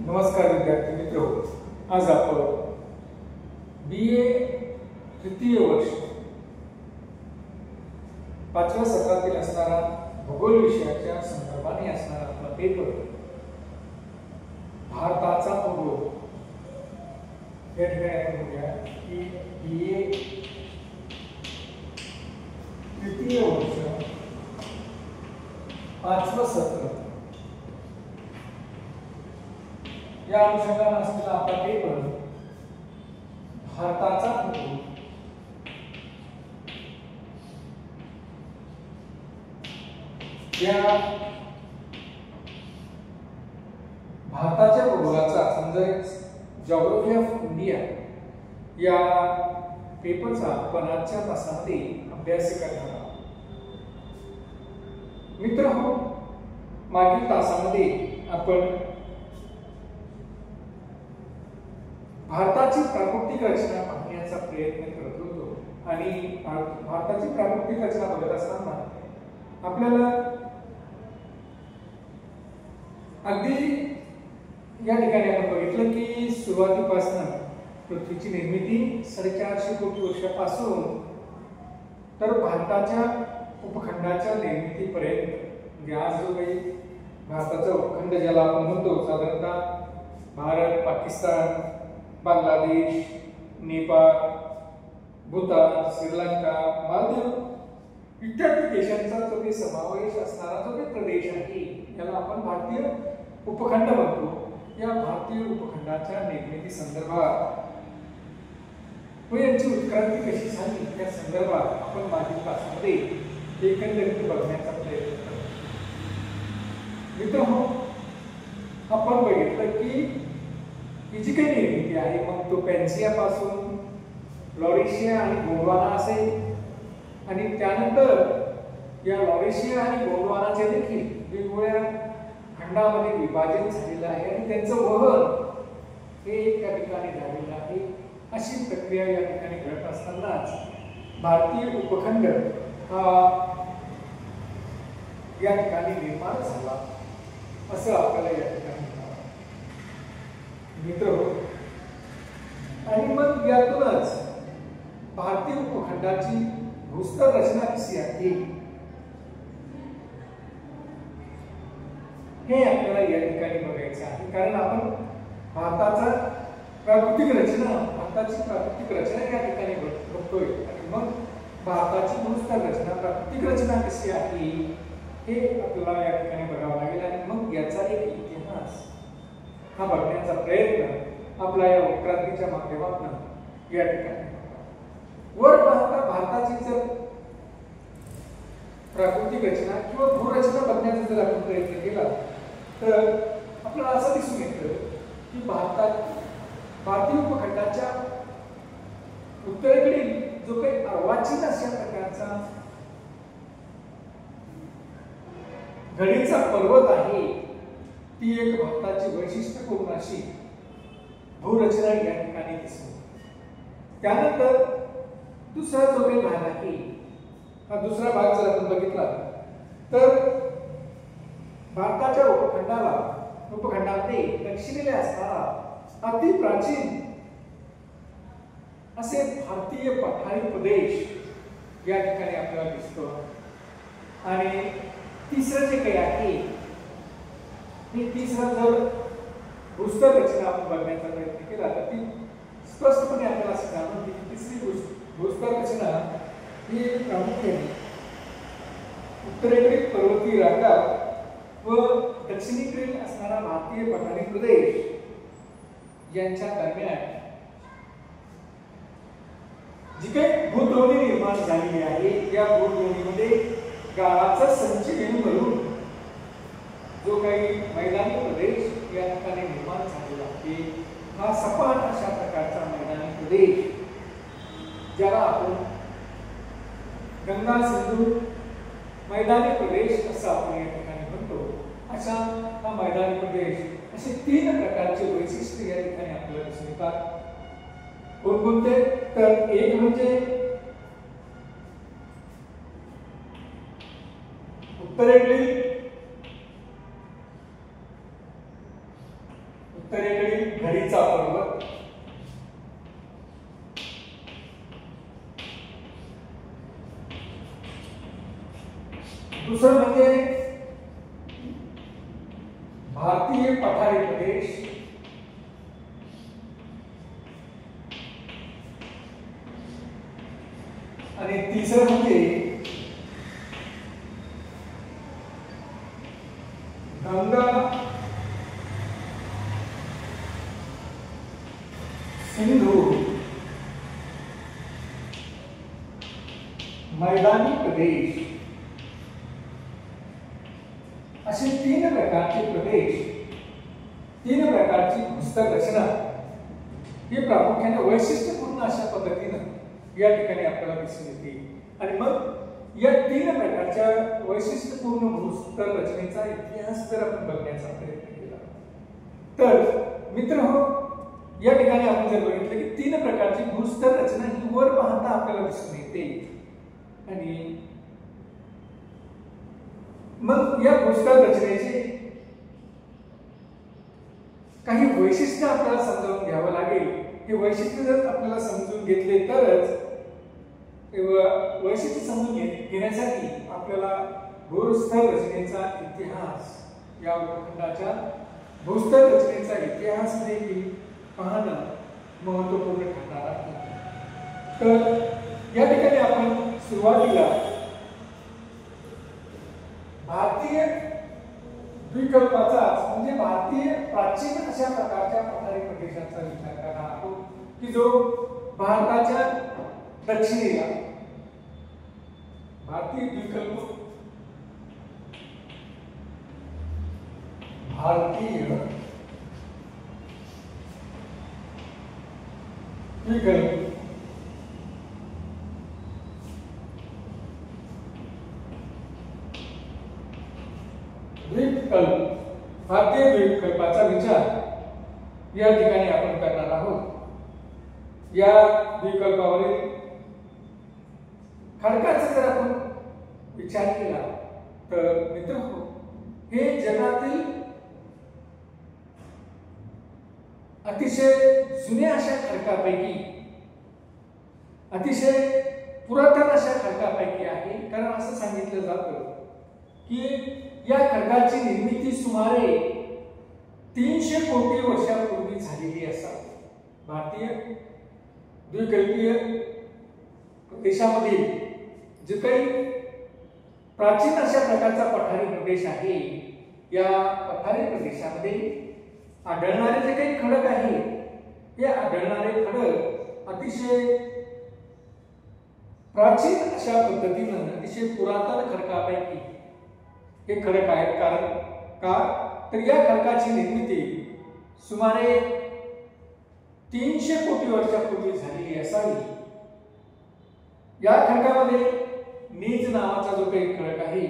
नमस्कार विद्यार्थी मित्रो, आज आपण BA तृतीय वर्ष 5व्या सत्रातील असणारा भूगोल विषयाच्या संदर्भाने असणारा आपला पेपर भारताचा भूगोल या ठिकाणी आपण बघूया की BA तृतीय वर्ष 5वं सत्र या अनुषंगाने असलेला आपला पेपर भारताचा भूगोल या भारताच्या भूगोलाचा समजा जिओग्राफी ऑफ इंडिया या पेपरचा आपण आजच्या तासामध्ये अभ्यास करणार आहोत. मित्रांनो, मागील तासामध्ये आपण भारताची प्राकृतिक रचना पाहण्याचा प्रयत्न करत होतो आणि भारताची प्राकृतिक रचना बघत असताना आपल्याला अगदी या ठिकाणी आपण बघितलं की सुरुवातीपासून पृथ्वीची निर्मिती 450 कोटी वर्षापासून तर भारताच्या उपखंडाच्या निर्मितीपर्यंत म्हणजे आज जो काही भारताचा उपखंड ज्याला आपण म्हणतो साधारणतः भारत, पाकिस्तान, बांगलादेश, नेपाळ, भूतान, श्रीलंका, मालदीव इत्यादी देशांचा जो काही समावेश असणारा जो काही प्रदेश आहे याला आपण भारतीय उपखंड म्हणतो. या भारतीय उपखंडाच्या निर्मिती संदर्भात व यांची उत्क्रांती कशी झाली त्या संदर्भात आपण मागील तासामध्ये एकंदरीत बघण्याचा प्रयत्न करतो. मित्रांनो, आपण बघितलं की ही जी काही निर्मिती आहे मग तो पेन्सिया पासून लॉरेशिया आणि गोंडवाना असेल आणि त्यानंतर या लॉरेशिया आणि गोंडवानाचे देखील वेगवेगळ्या खंडामध्ये विभाजन झालेलं आहे आणि त्यांचं वहन हे एका ठिकाणी झालेलं आहे. अशी प्रक्रिया या ठिकाणी घडत असतानाच भारतीय उपखंड हा या ठिकाणी निर्माण झाला असं आपल्याला या ठिकाणी मित्र. आणि मग यातूनच भारतीय उपखंडाची भूस्तर रचना कशी आहे हे आपल्याला या ठिकाणी बघायचं आहे. कारण आपण भारताची प्राकृतिक रचना या ठिकाणी बघतोय आणि मग भारताची भूस्तर रचना प्राकृतिक रचना कशी आहे हे आपल्याला या ठिकाणी बघावं लागेल आणि मग याचा एक इतिहास हा बघण्याचा प्रयत्न आपला या उत्क्रांतीच्या माध्यमातून या ठिकाणी वर पाहता भारताची जर प्राकृतिक रचना किंवा भूरचना बघण्याचा जर आपण प्रयत्न केला तर आपल्याला असं दिसून येतं की भारतीय उपखंडाच्या उत्तरेकडील जो काही अर्वाचीन अशा प्रकारचा घडीचा पर्वत आहे ती एक भारताची वैशिष्ट्यपूर्ण अशी भूरचना या ठिकाणी दिसते. त्यानंतर दुसरा जो काही भाग आहे हा दुसरा भाग जर आपण बघितला तर भारताच्या उपखंडामध्ये दक्षिणेला असणारा अति प्राचीन असे भारतीय पठारी प्रदेश या ठिकाणी आपल्याला दिसतो. आणि तिसरं जे काही आहे ही तिसरा जर भूस्तर रचना आपण बघण्याचा प्रयत्न केला तर ती स्पष्टपणे आपल्याला असं जाणवते की तिसरी भूस्तर रचना ही प्रामुख्याने उत्तरेकडील पर्वतीय रांगा व दक्षिणेकडील असणारा भारतीय पठारी प्रदेश यांच्या दरम्यान जी काही भूद्रोणी निर्माण झालेली आहे या भूद्रोणीमध्ये गाळाचा संच घेऊन भरून जो काही मैदानी प्रदेश या ठिकाणी निर्माण झालेला आहे हा सपाट अशा प्रकारचा मैदानी प्रदेश ज्याला आपण गंगा सिंधू मैदानी प्रदेश असं आपण या ठिकाणी म्हणतो. अशा हा मैदानी प्रदेश असे 3 प्रकारचे वैशिष्ट्य या ठिकाणी आपल्याला दिसून येतात. कोणकोणते तर एक म्हणजे उत्तरेकडील उत्तरेकडील घडीचा पर्वत, दुसरं म्हणजे भारतीय पठारी प्रदेश, आणि तिसरं म्हणजे गंगा सिंधू मैदानी प्रदेश, असे 3 प्रकारचे प्रदेश, 3 प्रकारची भूस्तर रचना ही प्रामुख्याने वैशिष्ट्यपूर्ण अशा पद्धतीने या ठिकाणी आपल्याला दिसून येते. आणि मग या 3 प्रकारच्या वैशिष्ट्यपूर्ण भूस्तर रचनेचा इतिहास जर आपण बघण्याचा प्रयत्न केला तर मित्रहो, या ठिकाणी आपण जर बघितलं की 3 प्रकारची भूस्तर रचना ही वर पाहता आपल्याला दिसून येते. आणि मग या भूस्तर रचनेचे काही वैशिष्ट्य आपल्याला समजावून घ्यावं लागेल. हे वैशिष्ट्य जर आपल्याला समजून घेतले तरच, वैशिष्ट्य समजून घेण्यासाठी आपल्याला भूस्तर रचनेचा इतिहास, या उपखंडाच्या भूस्तर रचनेचा इतिहास देखील पाहणं महत्त्वपूर्ण ठरणार आहे. तर या ठिकाणी आपण सुरुवातीला भारतीय द्वीपकल्पाचा म्हणजे भारतीय प्राचीन अशा प्रकारच्या पठारी प्रदेशाचा विचार करणार आहोत की जो भारताच्या दक्षिणेला, भारतीय द्वीपकल्प, भारतीय द्वीपकल्प भारतीय द्वीपकल्पाचा विचार या ठिकाणी आपण करणार आहोत. या द्वीपकल्पावरील खडकाचा जर आपण विचार केला तर मित्रहो, हे जगातील अतिशय जुन्या अशा खडकापैकी, अतिशय पुरातन अशा खडकापैकी आहे. कारण असं सांगितलं जातं की या खडकाची निर्मिती सुमारे 300 कोटी वर्षापूर्वी झालेली असावी. भारतीय द्वीपकल्पीय प्रदेशामधील जे काही प्राचीन अशा प्रकारचा पठारी प्रदेश आहे, या पठारी प्रदेशामध्ये आढळणारे जे काही खडक आहे, हे आढळणारे खडक अतिशय प्राचीन अशा पद्धतीनं, अतिशय पुरातन खडकापैकी हे खडक आहेत. कारण का तर या खडकाची निर्मिती सुमारे 300 कोटी वर्षापूर्वी झालेली असावी. या खडकामध्ये नीज नावाचा जो काही खडक आहे,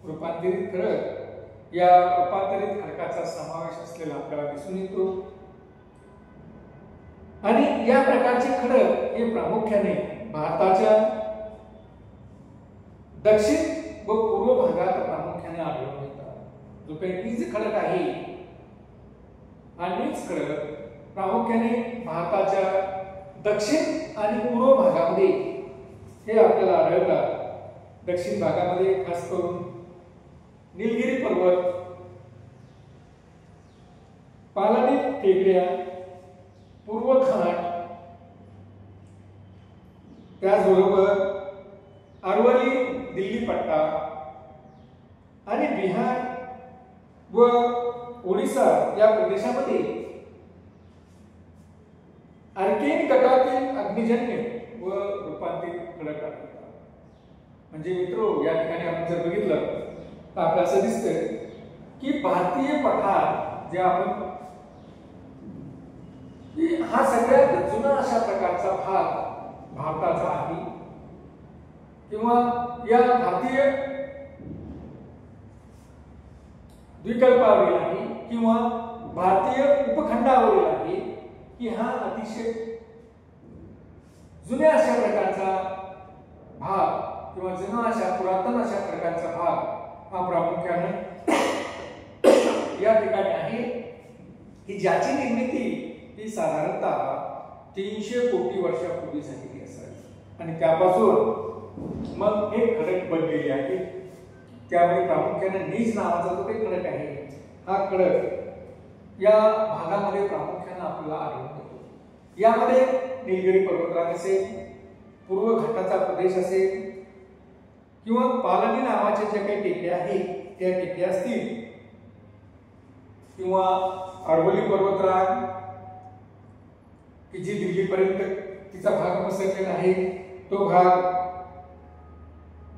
रूपांतरित खडक, या रूपांतरित खडकाचा समावेश असलेला आपल्याला दिसून येतो. आणि या प्रकारचे खडक हे प्रामुख्याने भारताच्या दक्षिण व पूर्व भागात प्रामुख्याने आढळून येतात. जो काही नीज खडक आहे, हा नीज खडक प्रामुख्याने भारताच्या दक्षिण आणि पूर्व भागामध्ये हे आपल्याला आढळतात. दक्षिण भागामध्ये खास करून निलगिरी पर्वत, पालानी टेकड्या, पूर्व घाट, त्याचबरोबर अरवली दिल्ली पट्टा आणि बिहार व ओडिसा या प्रदेशामध्ये आर्केन गटातील अग्निजन्य व रूपांतरित खडक आढळतात. म्हणजे मित्रो, या ठिकाणी आपण जर बघितलं तर आपल्याला असं दिसतं की भारतीय पठार जे आपण, हा सगळ्यात जुना अशा प्रकारचा भाग भारताचा आहे, किंवा या भारतीय द्वीपकल्पावरील आहे, किंवा भारतीय उपखंडावरील आहे, की हा अतिशय जुन्या अशा प्रकारचा भाग किंवा जुना अशा पुरातन अशा प्रकारचा भाग हा प्रामुख्याने या ठिकाणी आहे की की ज्याची निर्मिती ही साधारणतः 300 कोटी वर्षापूर्वी झालेली असावी आणि त्यापासून मग हे खडक बनलेले आहे. त्यामुळे प्रामुख्याने नीज नावाचा जो काही खडक आहे हा खडक या भागामध्ये प्रामुख्याने आपल्याला आढळतो. यामध्ये निलगिरी पर्वतरांग असेल, पूर्व घाटाचा प्रदेश असेल किंवा पालनी नावाच्या ज्या काही टेकड्या आहेत त्या टेकड्या असतील किंवा अरवली पर्वतरांग की जी दिल्लीपर्यंत तिचा भाग पसरलेला आहे तो भाग,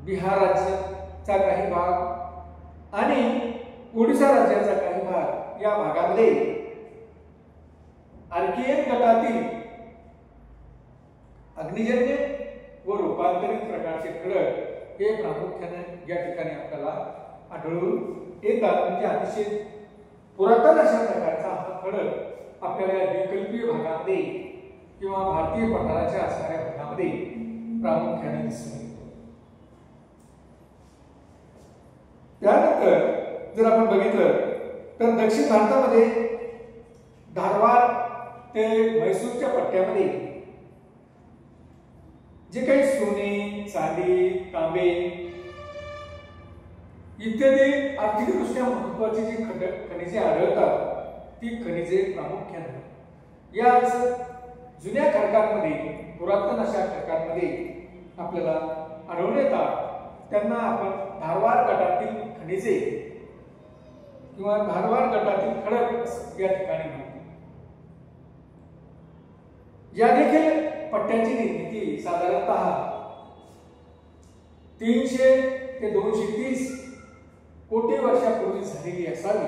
बिहार राज्याचा काही भाग आणि ओडिशा राज्याचा काही भाग, या भागामध्ये आर्कियन गटातील अग्निजन्य व रूपांतरित प्रकारचे खडक हे प्रामुख्याने या ठिकाणी आपल्याला आढळून येतात. म्हणजे अतिशय पुरातन अशा प्रकारचा हा खडक आपल्याला द्वीपकल्पीय भागामध्ये किंवा भारतीय पठाराच्या असणाऱ्या भागामध्ये प्रामुख्याने दिसून येतो. त्यानंतर जर आपण बघितलं तर दक्षिण भारतामध्ये धारवाड ते म्हैसूरच्या पट्ट्यामध्ये जे काही सोने, चांदी, तांबे इत्यादी आर्थिकदृष्ट्या महत्वाची जी खनिजे आढळतात ती खनिजे प्रामुख्याने या जुन्या खडकांमध्ये, पुरातन अशा खडकांमध्ये आपल्याला आढळून येतात. त्यांना आपण धारवाड गटातील खनिजे किंवा धारवाड गटातील खडक या ठिकाणी म्हणतो. या देखील पट्ट्याची निर्मिती साधारणतः 300 ते 230 कोटी वर्षापूर्वी झालेली असावी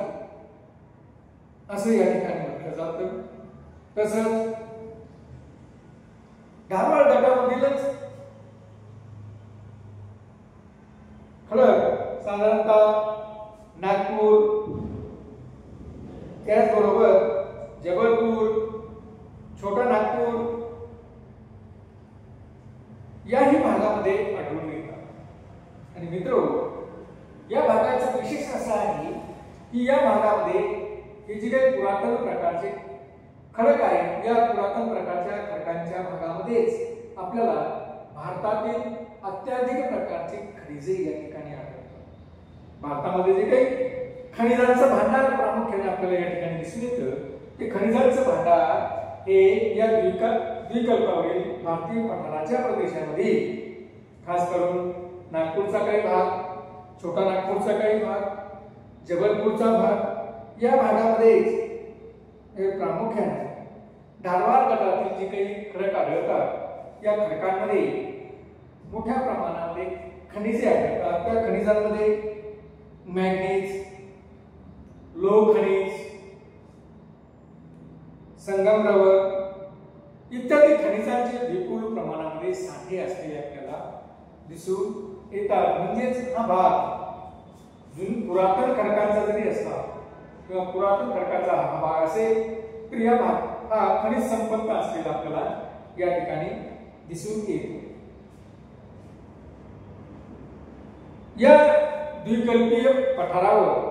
असं या ठिकाणी म्हटलं जातं. तसंच धारवाड गटामधीलच खडक साधारणतः नागपूर, त्याचबरोबर जबलपूर, छोटा नागपूर याही भागामध्ये आढळून येतात. आणि मित्र, या भागाचं विशेष असं आहे की या भागामध्ये हे जे काही पुरातन प्रकारचे खडक आहेत या पुरातन प्रकारच्या खडकांच्या भागामध्येच आपल्याला भारतातील अत्याधिक प्रकारचे खनिजे या ठिकाणी आढळतात. भारतामध्ये जे काही खनिजांचं भांडार प्रामुख्याने आपल्याला या ठिकाणी दिसून येतं ते खनिजांचं भांडार हे या द्वीपकल्पावरील भारतीय पठाराच्या प्रदेशामध्ये खास करून नागपूरचा काही भाग, छोटा नागपूरचा काही भाग, जबलपूरचा भाग या भागामध्ये हे प्रामुख्याने धारवाड गटातील जे काही खडक आढळतात या खडकांमध्ये मोठ्या प्रमाणामध्ये खनिजे आढळतात. त्या खनिजांमध्ये मॅंगनीज, लोह खनिज, संगमरवर इत्यादी खनिजांचे विपुल प्रमाणामध्ये साठे असलेले आपल्याला दिसून येतात. म्हणजेच हा भाग पुरातन खडकांचा जरी असला किंवा पुरातन खडकाचा हा भाग असेल तर या भाग हा खनिज संपन्न असलेला आपल्याला या ठिकाणी दिसून येतो. या द्विकल्पीय पठारावर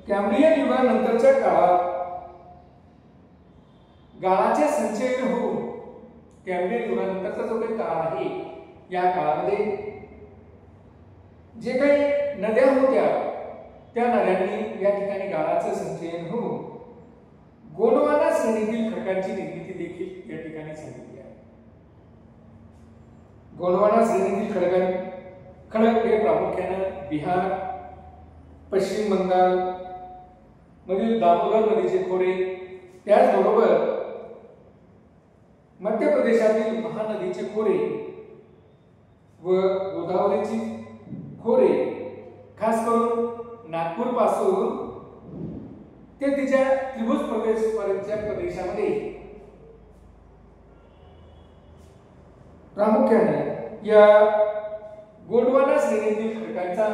कॅम्ब्रियन युगानंतरच्या काळात गाळाचे संचयन होऊन कॅम्ब्रियन युगानंतरचा जो काही काळ आहे या काळामध्ये जे काही नद्या होत्या त्या नद्यांनी या ठिकाणी गाळाचं संचयन होऊन गोंडवाना श्रेणीतील खडकांची निर्मिती देखील या ठिकाणी झालेली आहे. गोंडवाना श्रेणीतील खडक हे प्रामुख्याने बिहार, पश्चिम बंगाल मधील दामोदर नदीचे खोरे, त्याचबरोबर मध्य प्रदेशातील महानदीचे खोरे व गोदावरीची खोरे, खास करून नागपूर पासून ते तिच्या त्रिभुज प्रदेशपर्यंतच्या प्रदेशामध्ये प्रामुख्याने या गोंडवाना श्रेणीतील खडकांचा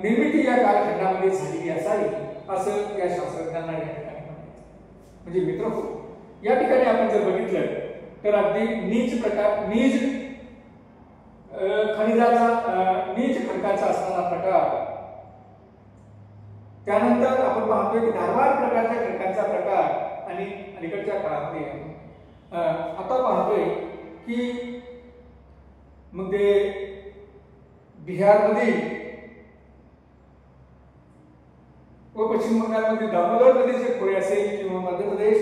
निर्मिती या कालखंडामध्ये झालेली असावी असं या शास्त्रज्ञांना या ठिकाणी म्हणायचं. म्हणजे मित्रहो, या ठिकाणी आपण जर बघितलं तर अगदी नीज खनिजाचा नीच खडकाचा असणारा प्रकार, त्यानंतर आपण पाहतोय की धारवार प्रकारच्या खडकांचा प्रकार, आणि अलीकडच्या काळामध्ये आता पाहतोय की मग ते बिहारमधील व पश्चिम बंगालमधील दामोदर नदीचे खोरे असेल किंवा मध्य प्रदेश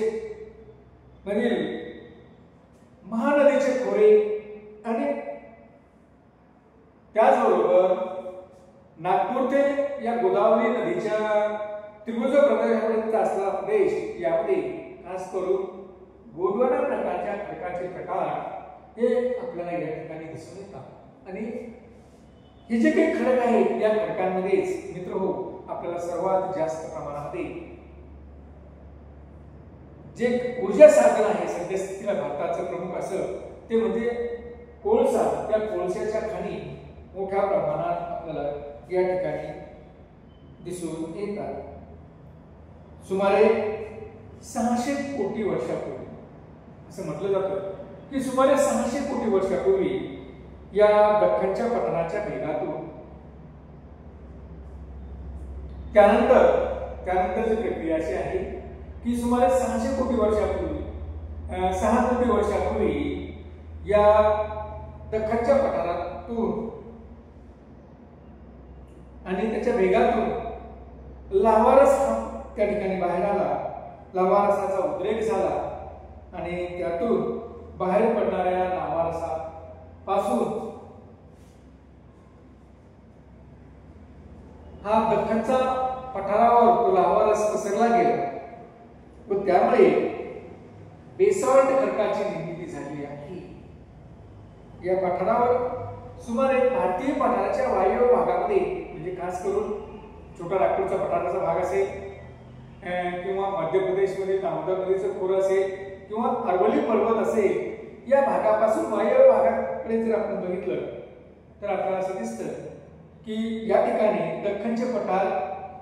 मधील महानदीचे खोरे, आणि त्याचबरोबर नागपूर ते या गोदावरी नदीच्या त्रिभुज प्रदेशापर्यंत असलेला प्रदेश, यामध्ये खास करून गोंडवाना प्रकारच्या खडकाचे प्रकार हे आपल्याला या ठिकाणी दिसून येतात. आणि हे जे काही खडक आहेत या खडकांमध्येच मित्रहो आपल्याला सर्वात जास्त प्रमाणामध्ये जे ऊर्जा साधन आहे सद्यस्थितीला भारताचं प्रमुख असं ते म्हणजे कोळसा. त्या कोळशाच्या खाणी मोठ्या प्रमाणात आपल्याला या ठिकाणी दिसून येतात. सुमारे 600 कोटी वर्षापूर्वी असं म्हटलं जातं की सुमारे 600 कोटी वर्षापूर्वी या दख्खनच्या पठाराच्या भेगातून त्यानंतरची प्रक्रिया अशी आहे की सुमारे 600 कोटी वर्षापूर्वी 6 कोटी वर्षापूर्वी या दख्खनच्या पठारातून आणि त्याच्या भेगातून लावारस हा त्या ठिकाणी बाहेर आला. लावारसाचा उद्रेक झाला आणि त्यातून बाहेर पडणाऱ्या लावारसापासून हा दख्खनचा पठारावर तो लावारस पसरला गेला व त्यामुळे बेसॉल्ट खडकाची निर्मिती झाली आहे. या पठारावर सुमारे भारतीय पठाराच्या वायव्य भागामध्ये म्हणजे खास करून छोटा नागपूरचा पठाराचा भाग असेल किंवा मध्य प्रदेशमध्ये दामोदर नदीचं खोरं असेल किंवा अरवली पर्वत असेल, या भागापासून वायव्य भागाकडे जर आपण बघितलं तर आपल्याला असं दिसतं की या ठिकाणी दख्खनचे पठार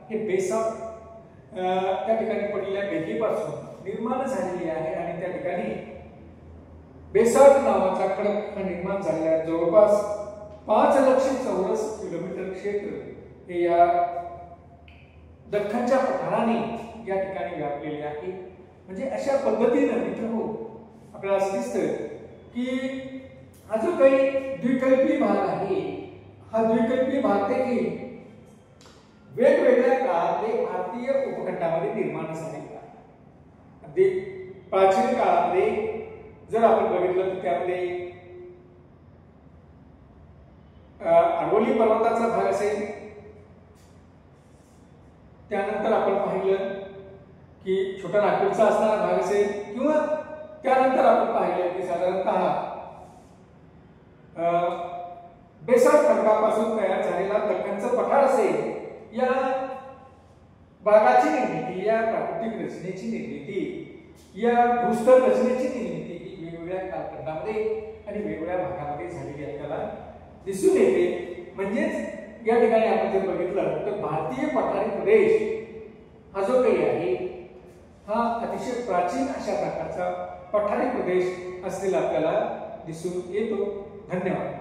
हे बेसॉल्ट त्या ठिकाणी पडलेल्या भेगेपासून निर्माण झालेली आहे. आणि त्या ठिकाणी बेसॉल्ट नावाचा खडक हा निर्माण झालेला आहे. जवळपास 5 लाख चौरस किलोमीटर क्षेत्र हे या दख्खनच्या पठाराने या ठिकाणी व्यापलेले आहे. म्हणजे अशा पद्धतीने मित्रहो आपल्याला असं दिसतं की हा जो काही द्विकल्पी भाग आहे, हा द्विकल्पी भाग देखील वेगवेगळ्या काळातले भारतीय उपखंडामध्ये निर्माण झालेला आहे. अगदी प्राचीन काळामध्ये जर आपण बघितलं तर त्यामध्ये अरवली पर्वताचा भाग असेल, त्यानंतर आपण पाहिलं की छोटा नागपूरचा असणारा भाग असेल, किंवा त्यानंतर आपण पाहिलं की साधारणतः बेसॉल्ट खडकापासून तयार झालेला दख्खनचं पठार असेल. या भागाची निर्मिती, या प्राकृतिक रचनेची निर्मिती, या भूस्तर रचनेची निर्मिती ही वेगवेगळ्या कालखंडामध्ये आणि वेगवेगळ्या भागामध्ये झालेली आपल्याला दिसून येते. म्हणजेच या ठिकाणी आपण जर बघितलं तर भारतीय पठारी प्रदेश हा जो काही आहे हा अतिशय प्राचीन अशा प्रकारचा पठारी प्रदेश असलेला आपल्याला दिसून येतो. धन्यवाद.